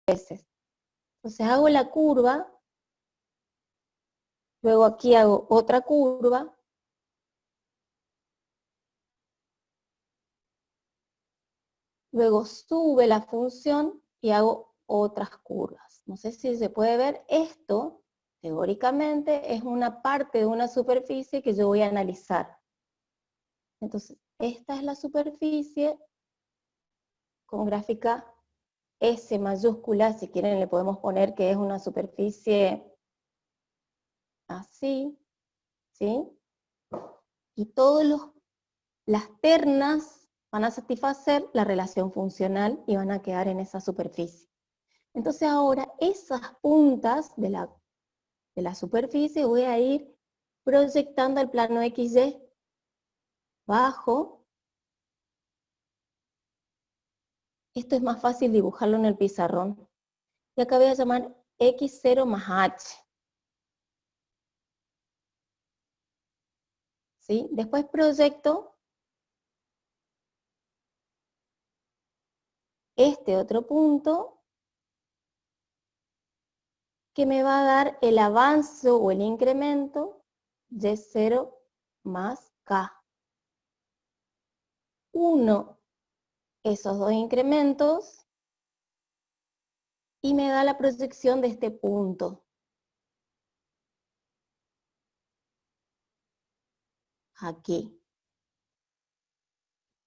veces. Entonces hago la curva, luego aquí hago otra curva, luego sube la función y hago otras curvas. No sé si se puede ver esto, teóricamente es una parte de una superficie que yo voy a analizar. Entonces, esta es la superficie con gráfica S mayúscula, si quieren le podemos poner que es una superficie así, ¿sí? Y todas las ternas van a satisfacer la relación funcional y van a quedar en esa superficie. Entonces ahora esas puntas de la superficie voy a ir proyectando el plano XY bajo. Esto es más fácil dibujarlo en el pizarrón. Y acá voy a llamar X0 más H. ¿Sí? Después proyecto este otro punto que me va a dar el avance o el incremento Y0 más K. Uno esos dos incrementos y me da la proyección de este punto. Aquí.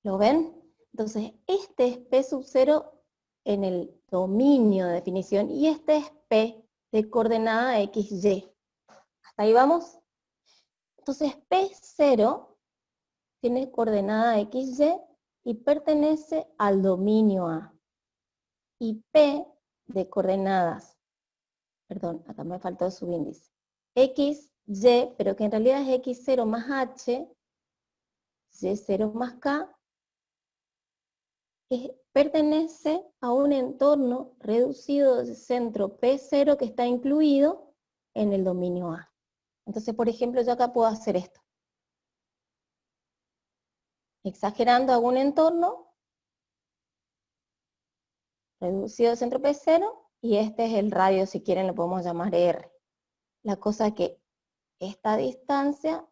¿Lo ven? Entonces, este es P sub 0 en el dominio de definición y este es P de coordenada XY. ¿Hasta ahí vamos? Entonces, P0 tiene coordenada XY y pertenece al dominio A. Y P de coordenadas, perdón, acá me faltó el subíndice, XY, pero que en realidad es X0 más H, Y0 más K, pertenece a un entorno reducido de centro P0 que está incluido en el dominio A. Entonces, por ejemplo, yo acá puedo hacer esto. Exagerando, hago un entorno reducido de centro P0 y este es el radio, si quieren lo podemos llamar R. La cosa es que esta distancia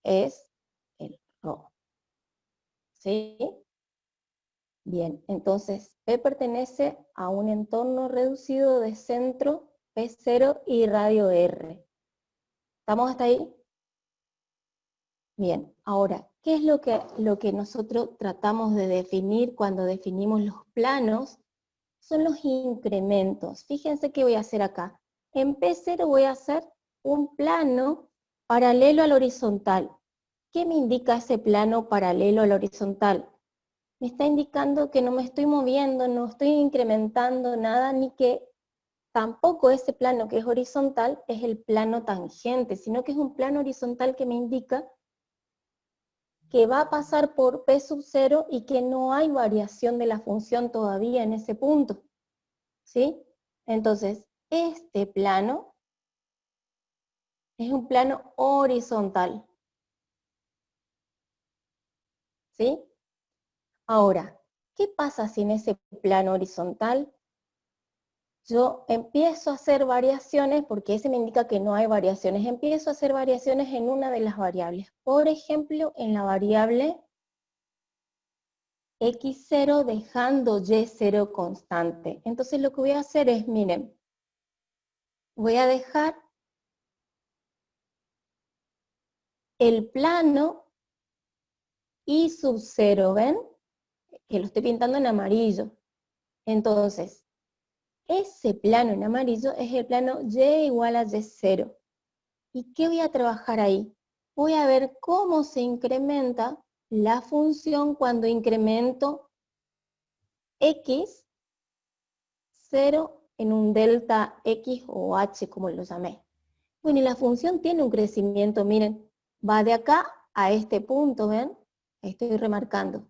es el ρ. ¿Sí? Bien, entonces P pertenece a un entorno reducido de centro P0 y radio R. ¿Estamos hasta ahí? Bien, ahora, ¿qué es lo que nosotros tratamos de definir cuando definimos los planos? Son los incrementos. Fíjense qué voy a hacer acá. En P0 voy a hacer un plano paralelo al horizontal. ¿Qué me indica ese plano paralelo al horizontal? Me está indicando que no me estoy moviendo, no estoy incrementando nada, ni que tampoco ese plano que es horizontal es el plano tangente, sino que es un plano horizontal que me indica que va a pasar por P sub 0 y que no hay variación de la función todavía en ese punto. ¿Sí? Entonces, este plano es un plano horizontal. ¿Sí? Ahora, ¿qué pasa si en ese plano horizontal yo empiezo a hacer variaciones, porque ese me indica que no hay variaciones, empiezo a hacer variaciones en una de las variables? Por ejemplo, en la variable X0 dejando Y0 constante. Entonces lo que voy a hacer es, miren, voy a dejar el plano Y sub 0, ¿ven? Que lo estoy pintando en amarillo. Entonces, ese plano en amarillo es el plano Y igual a Y0. ¿Y qué voy a trabajar ahí? Voy a ver cómo se incrementa la función cuando incremento X 0 en un delta X o H, como lo llamé. Bueno, y la función tiene un crecimiento, miren, va de acá a este punto, ¿ven? Ahí estoy remarcando.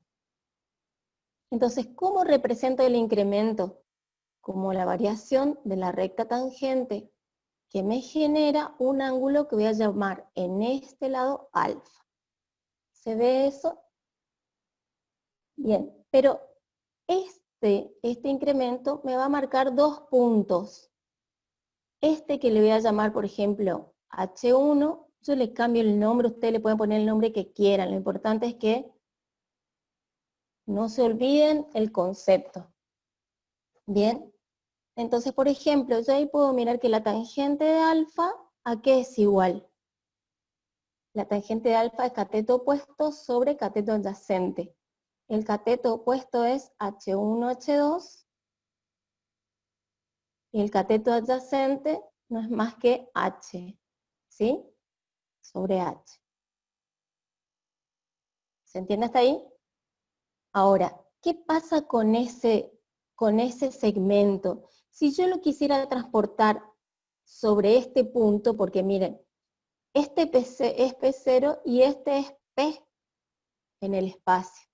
Entonces, ¿cómo represento el incremento? Como la variación de la recta tangente, que me genera un ángulo que voy a llamar en este lado alfa. ¿Se ve eso? Bien, pero este incremento me va a marcar 2 puntos. Este que le voy a llamar, por ejemplo, H1, yo le cambio el nombre, ustedes le pueden poner el nombre que quieran, lo importante es que no se olviden el concepto. Bien, entonces, por ejemplo, yo ahí puedo mirar que la tangente de alfa, ¿a qué es igual? La tangente de alfa es cateto opuesto sobre cateto adyacente. El cateto opuesto es H1, H2, y el cateto adyacente no es más que H, ¿sí? Sobre H. ¿Se entiende hasta ahí? Ahora, ¿qué pasa con ese segmento? Si yo lo quisiera transportar sobre este punto, porque miren, este es P0 y este es P en el espacio.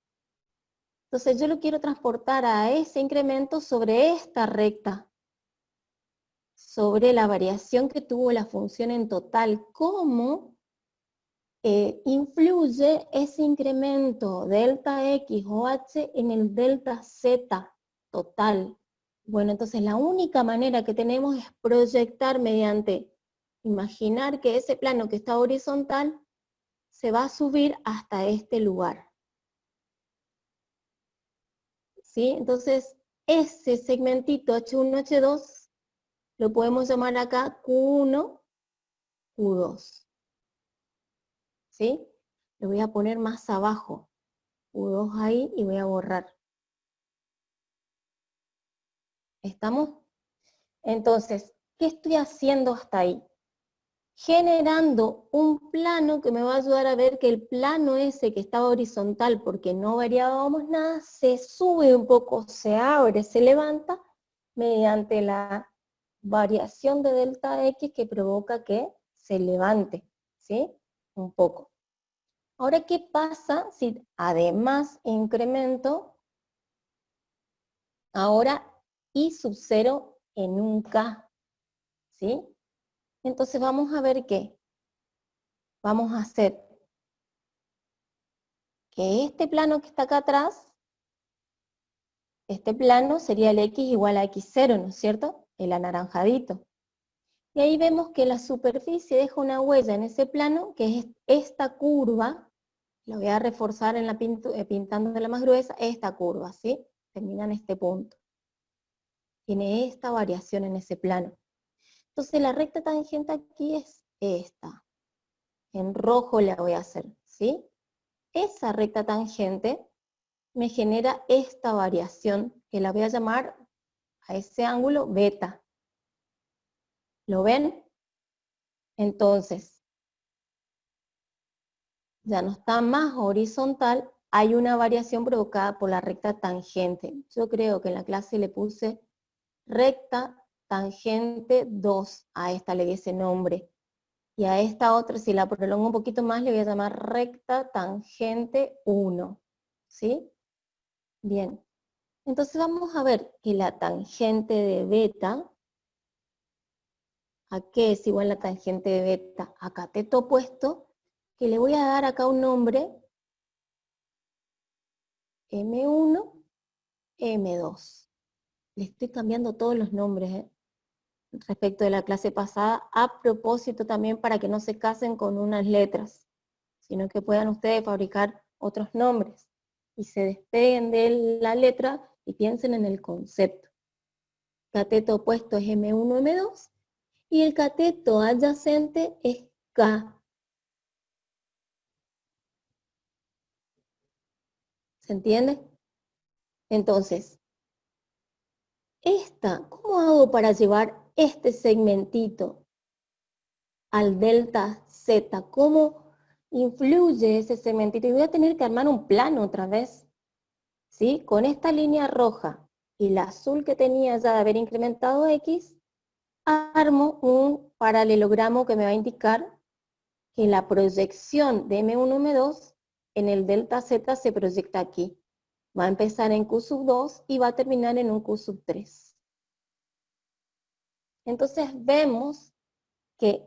Entonces yo lo quiero transportar a ese incremento sobre esta recta, sobre la variación que tuvo la función en total. ¿Cómo influye ese incremento delta X o H en el delta Z total? Bueno, entonces la única manera que tenemos es proyectar mediante, imaginar que ese plano que está horizontal se va a subir hasta este lugar. ¿Sí? Entonces, ese segmentito H1, H2, lo podemos llamar acá Q1, Q2. ¿Sí? Lo voy a poner más abajo, Q2 ahí, y voy a borrar. ¿Estamos? Entonces, ¿qué estoy haciendo hasta ahí? Generando un plano que me va a ayudar a ver que el plano ese que estaba horizontal, porque no variábamos nada, se sube un poco, se abre, se levanta, mediante la variación de delta X que provoca que se levante, ¿sí? Un poco. Ahora, ¿qué pasa si además incremento ahora I sub 0 en un K? ¿Sí? Entonces vamos a ver qué. Vamos a hacer que este plano que está acá atrás, este plano sería el X igual a X0, ¿no es cierto? El anaranjadito. Y ahí vemos que la superficie deja una huella en ese plano, que es esta curva. La voy a reforzar en la pintándola más gruesa, esta curva, ¿sí? Termina en este punto. Tiene esta variación en ese plano. Entonces la recta tangente aquí es esta. En rojo la voy a hacer, ¿sí? Esa recta tangente me genera esta variación, que la voy a llamar a ese ángulo beta. ¿Lo ven? Entonces, ya no está más horizontal, hay una variación provocada por la recta tangente. Yo creo que en la clase le puse recta tangente 2, a esta le di ese nombre. Y a esta otra, si la prolongo un poquito más, le voy a llamar recta tangente 1. ¿Sí? Bien. Entonces vamos a ver que la tangente de beta, ¿a qué es igual la tangente de beta? A cateto opuesto, que le voy a dar acá un nombre, M1, M2. Le estoy cambiando todos los nombres, respecto de la clase pasada, a propósito también para que no se casen con unas letras, sino que puedan ustedes fabricar otros nombres y se despeguen de la letra y piensen en el concepto. Cateto opuesto es M1, M2, y el cateto adyacente es K. ¿Se entiende? Entonces, ¿cómo hago para llevar este segmentito al delta Z? ¿Cómo influye ese segmentito? Y voy a tener que armar un plano otra vez, ¿sí? Con esta línea roja y la azul que tenía ya de haber incrementado X, armo un paralelogramo que me va a indicar que la proyección de M1, M2 en el delta Z se proyecta aquí. Va a empezar en Q sub 2 y va a terminar en un Q sub 3. Entonces vemos que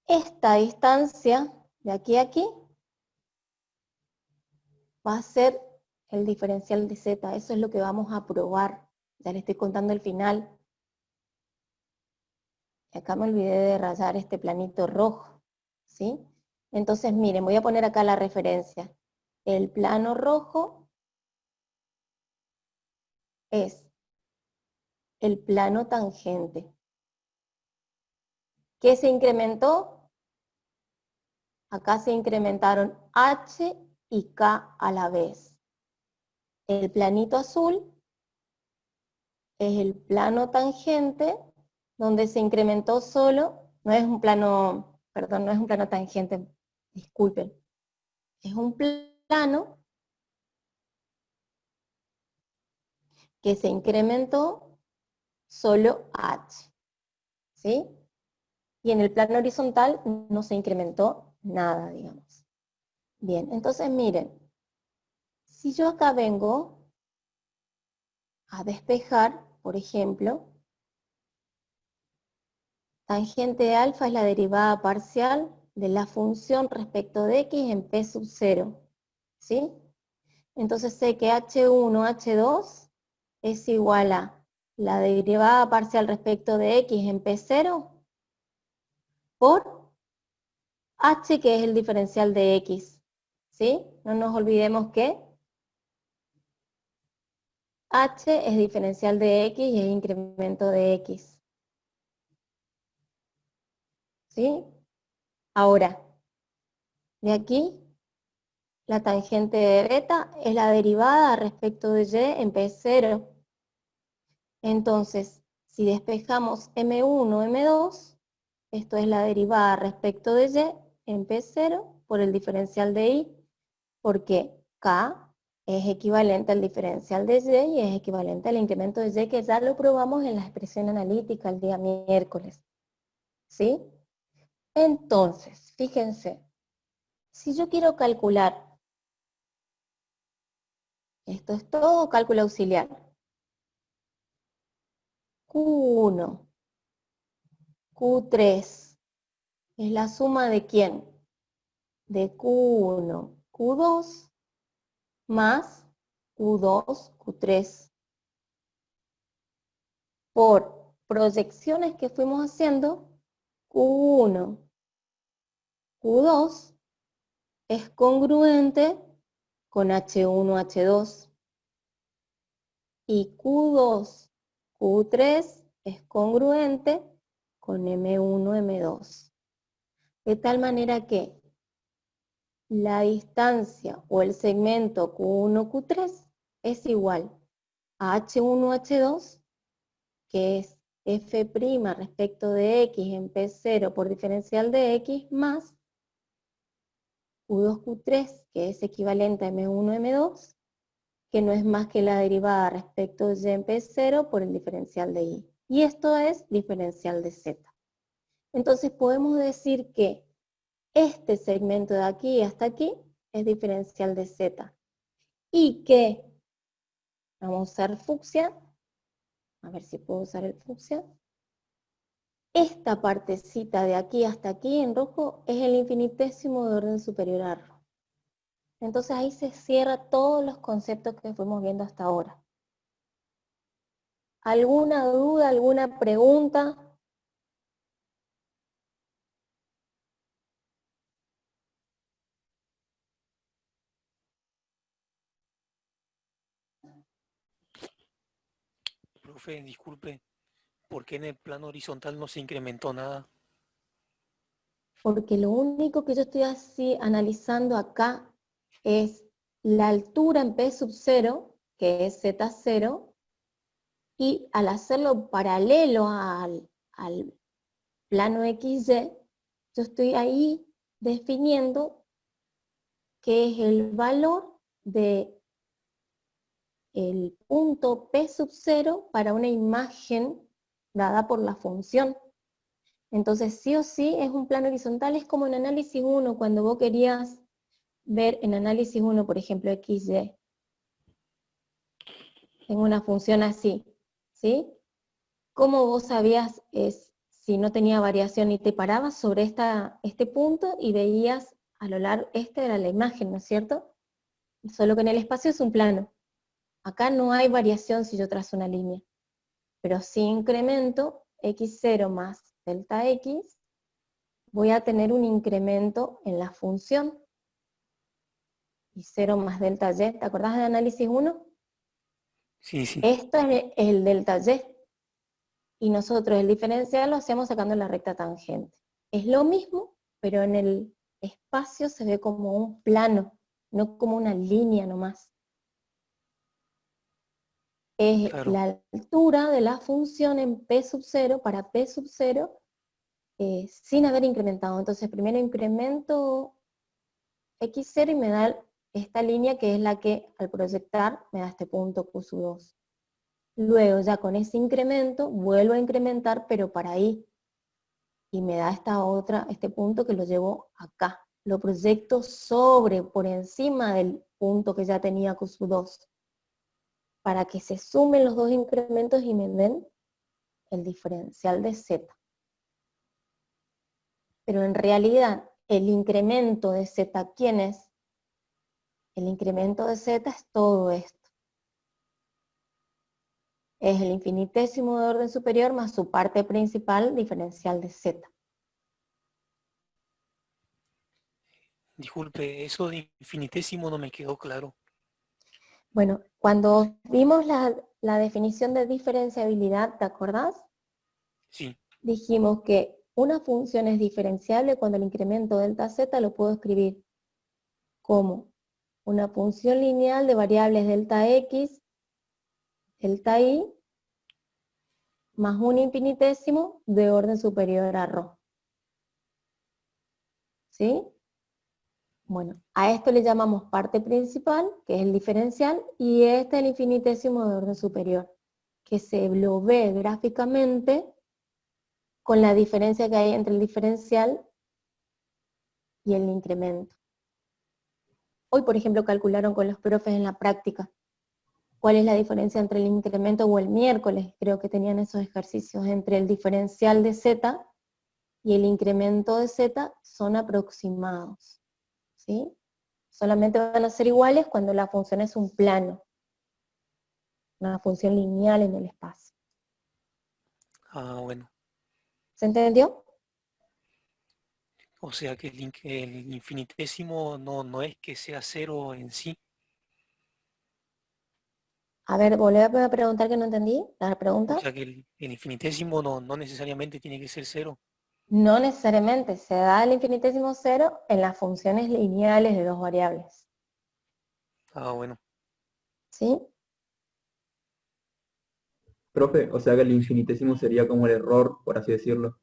esta distancia de aquí a aquí va a ser el diferencial de z, eso es lo que vamos a probar. Ya le estoy contando el final. Acá me olvidé de rayar este planito rojo, ¿sí? Entonces, miren, voy a poner acá la referencia. El plano rojo es el plano tangente. ¿Qué se incrementó? Acá se incrementaron H y K a la vez. El planito azul es el plano tangente, donde se incrementó solo, no es un plano, perdón, no es un plano tangente, disculpen, es un plano que se incrementó solo H, ¿sí? Y en el plano horizontal no se incrementó nada, digamos. Bien, entonces miren, si yo acá vengo a despejar, por ejemplo, tangente de alfa es la derivada parcial de la función respecto de x en p sub 0, ¿sí? Entonces sé que h1, h2 es igual a la derivada parcial respecto de x en p0 por h, que es el diferencial de x, ¿sí? No nos olvidemos que h es diferencial de x y es incremento de x, ¿sí? Ahora, de aquí, la tangente de beta es la derivada respecto de y en P0. Entonces, si despejamos M1, M2, esto es la derivada respecto de y en P0 por el diferencial de y, porque K es equivalente al diferencial de y es equivalente al incremento de y, que ya lo probamos en la expresión analítica el día miércoles, ¿sí? Entonces, fíjense, si yo quiero calcular, esto es todo cálculo auxiliar, Q1, Q3, es la suma de ¿quién? De Q1, Q2, más Q2, Q3. Por proyecciones que fuimos haciendo, Q1, Q2 es congruente con H1, H2. Y Q2, Q3 es congruente con M1, M2. De tal manera que la distancia o el segmento Q1, Q3 es igual a H1, H2, que es F' respecto de X en P0 por diferencial de X, más Q2, Q3, que es equivalente a M1, M2, que no es más que la derivada respecto de Y en P0 por el diferencial de Y. Y esto es diferencial de Z. Entonces podemos decir que este segmento de aquí hasta aquí es diferencial de Z. Y que, vamos a usar fucsia, a ver si puedo usar el fucsia, esta partecita de aquí hasta aquí en rojo es el infinitésimo de orden superior a ρ. Entonces ahí se cierran todos los conceptos que fuimos viendo hasta ahora. ¿Alguna duda, alguna pregunta? Profe, disculpe, ¿por qué en el plano horizontal no se incrementó nada? Porque lo único que yo estoy así analizando acá es la altura en P sub 0, que es Z0, y al hacerlo paralelo al plano XY, yo estoy ahí definiendo qué es el valor de el punto P sub 0 para una imagen dada por la función. Entonces, sí o sí, es un plano horizontal, es como en análisis 1, cuando vos querías ver en análisis 1, por ejemplo, XY, en una función así, ¿sí? ¿Cómo vos sabías si no tenía variación y te parabas sobre este punto y veías a lo largo, esta era la imagen, ¿no es cierto? solo que en el espacio es un plano. Acá no hay variación si yo trazo una línea, pero si incremento x0 más delta x, voy a tener un incremento en la función. Y 0 más delta y, ¿te acordás de análisis 1? Sí, sí. Esto es el delta y. Y nosotros el diferencial lo hacemos sacando la recta tangente. Es lo mismo, pero en el espacio se ve como un plano, no como una línea nomás. Es Claro, la altura de la función en P sub 0 para P sub 0 sin haber incrementado. Entonces primero incremento x0 y me da esta línea que es la que al proyectar me da este punto Q sub 2. Luego ya con ese incremento vuelvo a incrementar, pero para ahí. Y me da este punto que lo llevo acá. Lo proyecto por encima del punto que ya tenía Q sub 2. Para que se sumen los dos incrementos y me den el diferencial de z. Pero en realidad, el incremento de z, ¿quién es? El incremento de z es todo esto. Es el infinitésimo de orden superior más su parte principal diferencial de z. disculpe, eso de infinitésimo no me quedó claro. Bueno, cuando vimos la definición de diferenciabilidad, ¿te acordás? Sí, Dijimos que una función es diferenciable cuando el incremento delta z lo puedo escribir como una función lineal de variables delta x, delta y, más un infinitésimo de orden superior a ρ. ¿Sí? Bueno, a esto le llamamos parte principal, que es el diferencial, y este es el infinitésimo de orden superior, que se lo ve gráficamente con la diferencia que hay entre el diferencial y el incremento. Hoy, por ejemplo, calcularon con los profes en la práctica cuál es la diferencia entre el incremento, o el miércoles creo que tenían esos ejercicios, entre el diferencial de z y el incremento de z son aproximados, ¿sí? Solamente van a ser iguales cuando la función es un plano, una función lineal en el espacio. bueno. ¿Se entendió? O sea que el infinitésimo no es que sea cero en sí. A ver, volví a preguntar que no entendí la O pregunta. sea que el infinitésimo no necesariamente tiene que ser cero. No necesariamente, se da el infinitésimo cero en las funciones lineales de dos variables. Bueno. ¿Sí? Profe, o sea que el infinitésimo sería como el error, por así decirlo.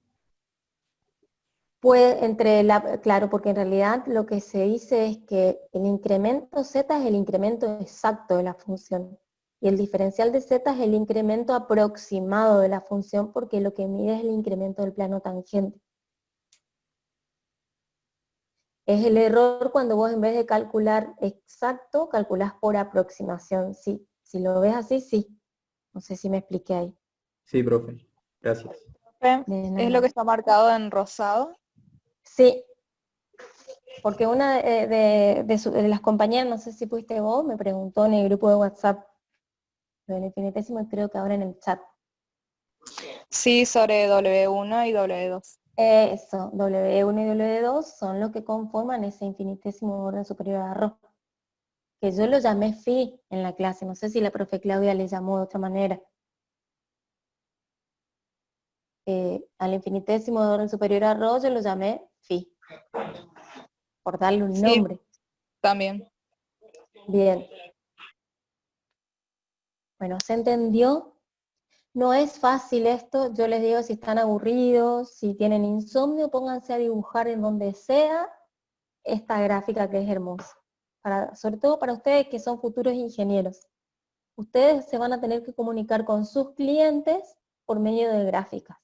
Claro, porque en realidad lo que se dice es que el incremento z es el incremento exacto de la función. Y el diferencial de z es el incremento aproximado de la función, porque lo que mide es el incremento del plano tangente. Es el error cuando vos en vez de calcular exacto, calculás por aproximación. Sí, si lo ves así, sí. No sé si me expliqué ahí. Sí, profe. Gracias. De Es lo que nada. está marcado en rosado. Sí, porque una de las compañeras, no sé si fuiste vos, me preguntó en el grupo de WhatsApp, lo del infinitésimo, y creo que ahora en el chat. Sí, sobre W1 y W2. Eso, W1 y W2 son los que conforman ese infinitésimo orden superior a ρ, que yo lo llamé phi en la clase, no sé si la profe Claudia le llamó de otra manera. Al infinitésimo de orden superior a ρ yo lo llamé phi, por darle un Sí, nombre. también. Bien. Bueno, ¿se entendió? No es fácil esto, yo les digo, si están aburridos, si tienen insomnio, pónganse a dibujar en donde sea esta gráfica que es hermosa. Sobre todo para ustedes que son futuros ingenieros. Ustedes se van a tener que comunicar con sus clientes por medio de gráficas.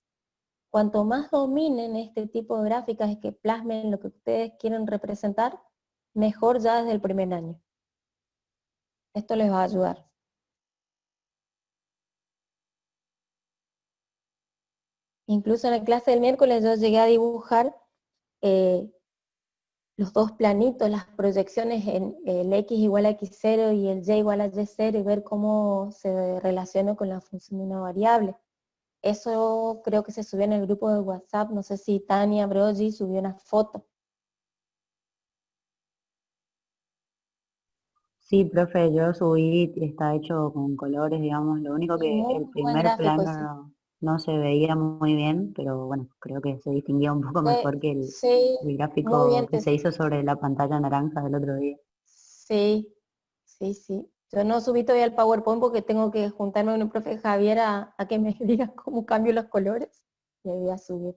Cuanto más dominen este tipo de gráficas y que plasmen lo que ustedes quieren representar, mejor ya desde el primer año. Esto les va a ayudar. Incluso en la clase del miércoles yo llegué a dibujar los dos planitos, las proyecciones en el x igual a x0 y el y igual a y0 y ver cómo se relaciona con la función de una variable. Eso creo que se subió en el grupo de WhatsApp, no sé si Tania Brogi subió una foto. Sí, profe, yo subí, está hecho con colores, digamos, lo único Y que muy el buen primer gráfico ese. plano no se veía muy bien, pero bueno, creo que se distinguía un poco mejor que Sí, el muy gráfico bien. que se hizo sobre la pantalla naranja del otro día. Sí, sí, sí. Yo no subí todavía el PowerPoint porque tengo que juntarme con el profe Javier a que me diga cómo cambio los colores. Y ahí voy a subir.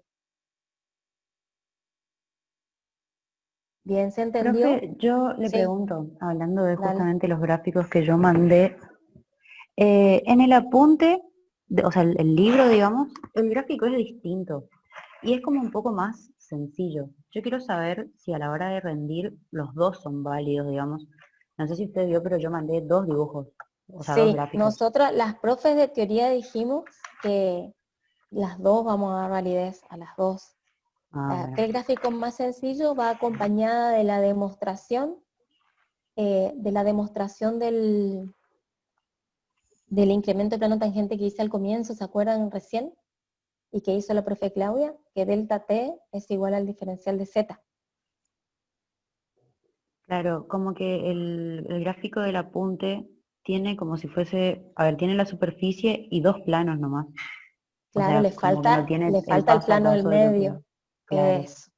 Bien, ¿se entendió? Profe, yo le Sí, pregunto, hablando de dale. justamente los gráficos que yo mandé, en el apunte, o sea, el libro, digamos, el gráfico es distinto y es como un poco más sencillo. Yo quiero saber si a la hora de rendir los dos son válidos, digamos. No sé si usted vio, pero yo mandé dos dibujos, o sea, dos Sí, gráficos. nosotras, las profes de teoría dijimos que las dos vamos a dar validez a las dos. Ah, bueno. El gráfico más sencillo va acompañada de la demostración del incremento de plano tangente que hice al comienzo, ¿se acuerdan recién? Y que hizo la profe Claudia, que delta t es igual al diferencial de z. Claro, como que el gráfico del apunte tiene como si fuese, a ver, tiene la superficie y dos planos nomás. O Claro, sea, como que no tiene le el falta el paso a plano del paso de lo que... medio. Claro. Eso.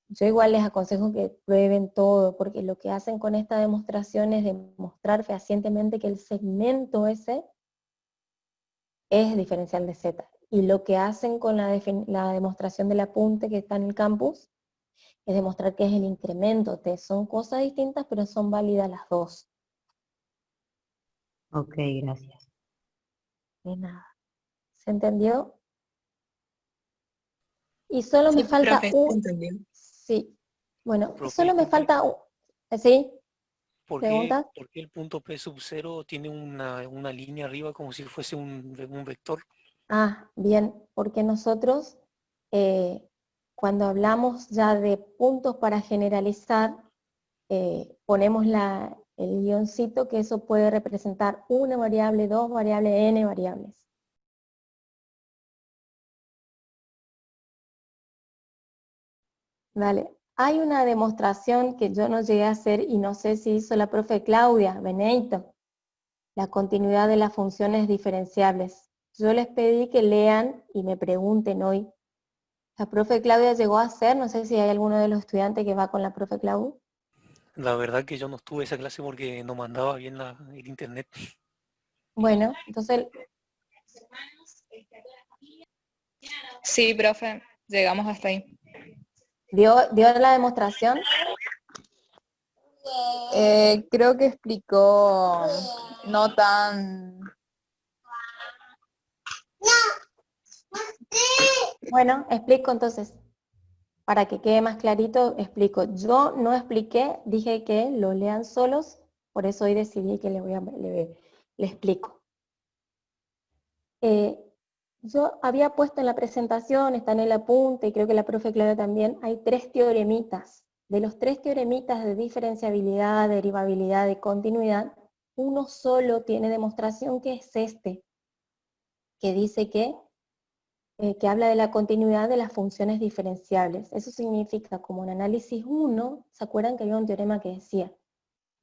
Yo igual les aconsejo que prueben todo, porque lo que hacen con esta demostración es demostrar fehacientemente que el segmento ese es diferencial de z. Y lo que hacen con la demostración del apunte que está en el campus es demostrar que es el incremento t. Son cosas distintas, pero son válidas las dos. Ok, gracias. De nada. ¿Se entendió? Y solo me Sí, falta profe, se un... entendió. Sí. Bueno, Profe, solo me disculpe, falta un... ¿Sí? ¿por qué, ¿Pregunta? por qué el punto P sub 0 tiene una línea arriba como si fuese un vector? Ah, bien, porque nosotros eh, cuando hablamos ya de puntos para generalizar, ponemos el guioncito que eso puede representar una variable, dos variables, n variables. Vale. Hay una demostración que yo no llegué a hacer y no sé si hizo la profe Claudia Benedito, la continuidad de las funciones diferenciables. Yo les pedí que lean y me pregunten hoy. La profe Claudia llegó a hacer, no sé si hay alguno de los estudiantes que va con la profe Claudia. La verdad que yo no estuve esa clase porque no mandaba bien el internet. Bueno, entonces, Sí, profe, llegamos hasta ahí. ¿dio la demostración? Creo que explicó no tan... Bueno, explico entonces. Para que quede más clarito, explico. Yo no expliqué, dije que lo lean solos, por eso hoy decidí que le explico. Yo había puesto en la presentación, está en el apunte, y creo que la profe Claudia también, hay 3 teoremitas. De los 3 teoremitas de diferenciabilidad, derivabilidad y continuidad, uno solo tiene demostración, que es este, que dice que habla de la continuidad de las funciones diferenciables. Eso significa, como en análisis 1, ¿se acuerdan que había un teorema que decía,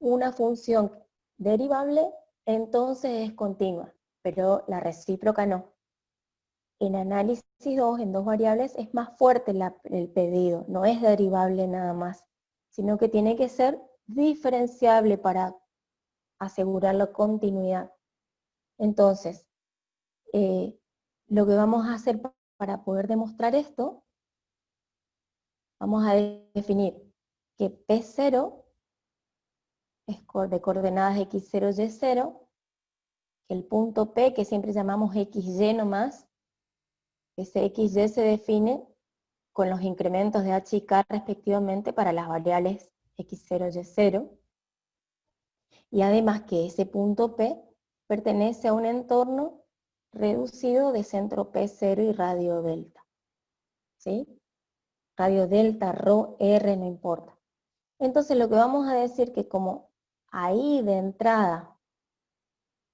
una función derivable entonces es continua, pero la recíproca no? En análisis 2, en dos variables, es más fuerte el pedido, no es derivable nada más, sino que tiene que ser diferenciable para asegurar la continuidad. Entonces, lo que vamos a hacer para poder demostrar esto, vamos a definir que P0 es de coordenadas x0, y0, que el punto P, que siempre llamamos xy nomás, ese xy se define con los incrementos de h y k respectivamente para las variables x0, y0, y además que ese punto P pertenece a un entorno reducido de centro P0 y radio delta. ¿Sí? Radio delta, rho, R, no importa. Entonces lo que vamos a decir que como ahí de entrada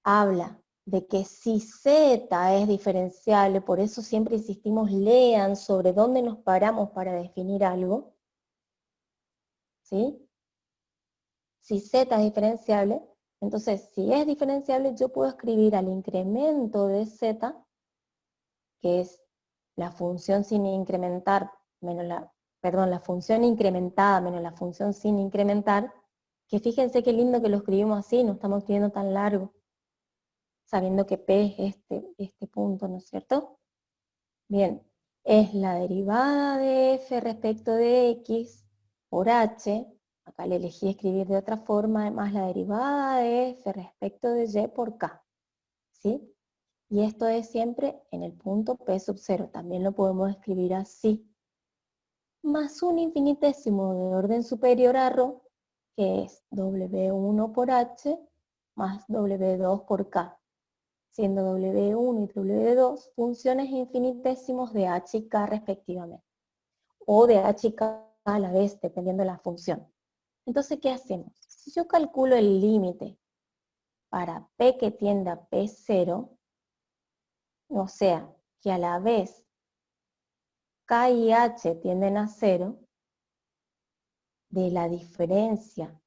habla de que si Z es diferenciable, por eso siempre insistimos, lean sobre dónde nos paramos para definir algo, ¿sí? Si Z es diferenciable, entonces si es diferenciable yo puedo escribir al incremento de Z, que es la función sin incrementar menos la función incrementada menos la función sin incrementar, que fíjense qué lindo que lo escribimos así, no estamos escribiendo tan largo, sabiendo que P es este punto, ¿no es cierto? Bien, es la derivada de F respecto de X por H, acá le elegí escribir de otra forma, más la derivada de F respecto de Y por K, ¿sí? Y esto es siempre en el punto P sub 0, también lo podemos escribir así, más un infinitésimo de orden superior a ρ, que es W1 por H más W2 por K, siendo W1 y W2 funciones infinitésimos de H y K respectivamente, o de H y K a la vez, dependiendo de la función. Entonces, ¿qué hacemos? Si yo calculo el límite para P que tiende a P0, o sea, que a la vez K y H tienden a 0, de la diferencia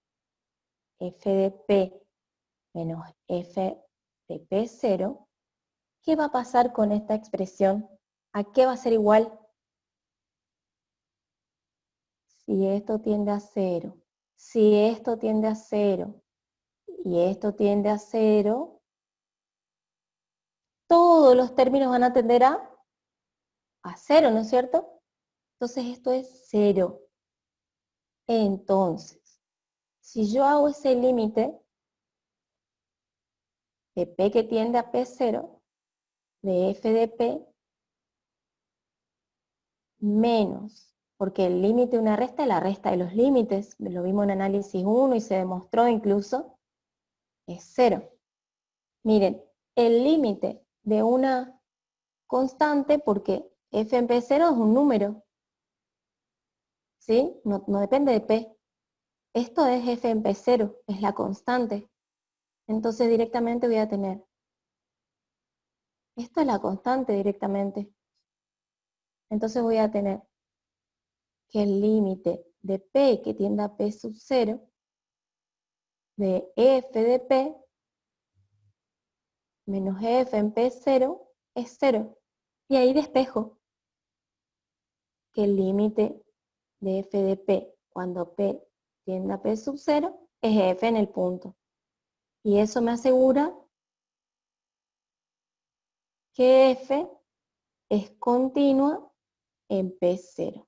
F de P menos F de P0, ¿qué va a pasar con esta expresión? ¿A qué va a ser igual? Si esto tiende a 0, si esto tiende a 0 y esto tiende a 0, todos los términos van a tender a 0, ¿no es cierto? Entonces esto es 0. Entonces, si yo hago ese límite de P que tiende a P0, de F de P, menos, porque el límite de una resta es la resta de los límites, lo vimos en análisis 1 y se demostró incluso, es 0. Miren, el límite de una constante, porque F en P0 es un número, ¿sí? No depende de P. Esto es F en P0, es la constante. Entonces directamente voy a tener, esto es la constante directamente. Entonces voy a tener que el límite de P que tiende a P sub 0, de F de P, menos F en P0, es 0. Y ahí despejo que el límite de F de P cuando P tiende a P sub 0 es F en el punto. Y eso me asegura que F es continua en P0.